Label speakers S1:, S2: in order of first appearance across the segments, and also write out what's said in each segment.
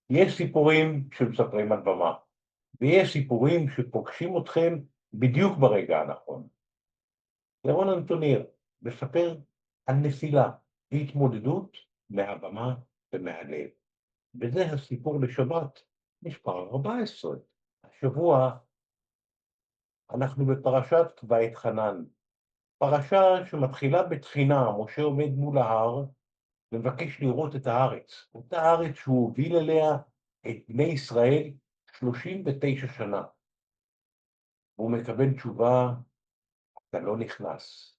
S1: יש סיפורים שמספרים על במה, ויש סיפורים שפוגשים אתכם בדיוק ברגע הנכון. ירון אנטוניר מספר על נפילה, התמודדות מהבמה ומהלב. וזה הסיפור לשבת, מספר 14. השבוע אנחנו בפרשת ואת חנן, פרשה שמתחילה בתחינה. משה עומד מול ההר ומבקש לראות את הארץ, אותה הארץ שהוא הוביל אליה את בני ישראל 39 שנה. והוא מקבל תשובה, אתה לא נכנס.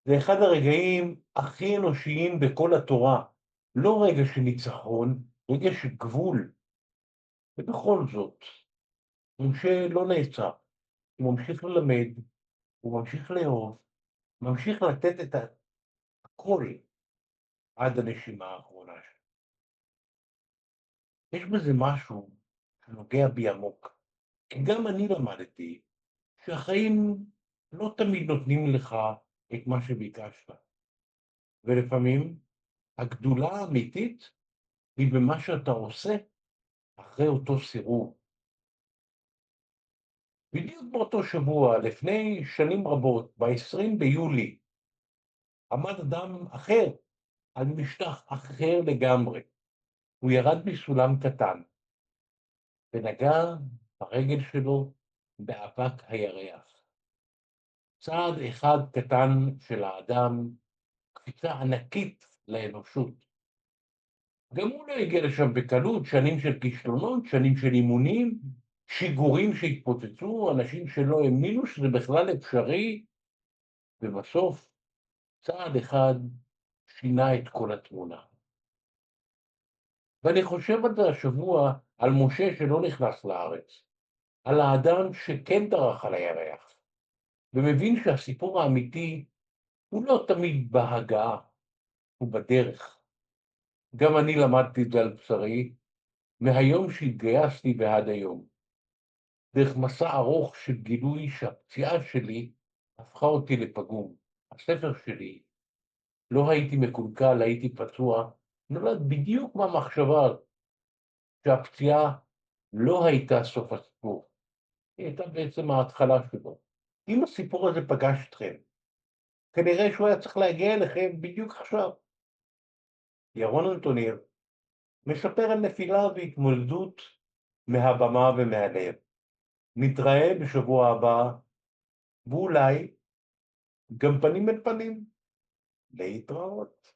S1: זה אחד הרגעים הכי אנושיים בכל התורה, לא רגע של ניצחון, רגע של גבול. ובכל זאת, משה לא נעצר, הוא ממשיך ללמד, הוא ממשיך לאהוב, ממשיך לתת את הכל עד הנשימה האחרונה שלו. יש בזה משהו שנוגע בי עמוק, כי גם אני למדתי שהחיים לא תמיד נותנים לך את מה שביקשת, ולפעמים הגדולה האמיתית היא במה שאתה עושה אחרי אותו סירוב. בדיוק באותו שבוע, לפני שנים רבות, ב-20 ביולי, עמד אדם אחר על משטח אחר לגמרי. הוא ירד מסולם קטן ונגע ברגל שלו באבק הירח. צעד אחד קטן של האדם, קפיצה ענקית לאנושות. גם הוא לא הגיע לשם בקלות, שנים של כישלונות, שנים של אימונים, שיגורים שהתפוצצו, אנשים שלא האמינו שזה בכלל אפשרי, ובסוף צעד אחד שינה את כל התמונה. ואני חושב על זה השבוע, על משה שלא נכנס לארץ, על האדם שכן דרך על הירח, ומבין שהסיפור האמיתי הוא לא תמיד בהגעה, הוא בדרך. גם אני למדתי את זה על בשרי, מהיום שהתגייסתי ועד היום. דרך מסע ארוך של גילוי שהפציעה שלי הפכה אותי לפגום. הספר שלי, לא הייתי מקולקל, הייתי פצוע, נולד בדיוק מהמחשבה שהפציעה לא הייתה סוף הסיפור. היא הייתה בעצם ההתחלה שלו. אם הסיפור הזה פגש אתכם, כנראה שהוא היה צריך להגיע אליכם בדיוק עכשיו. ירון אנטוניר מספר על נפילה והתמודדות מהבמה ומהלב. נתראה בשבוע הבא, ואולי גם פנים אל פנים. להתראות.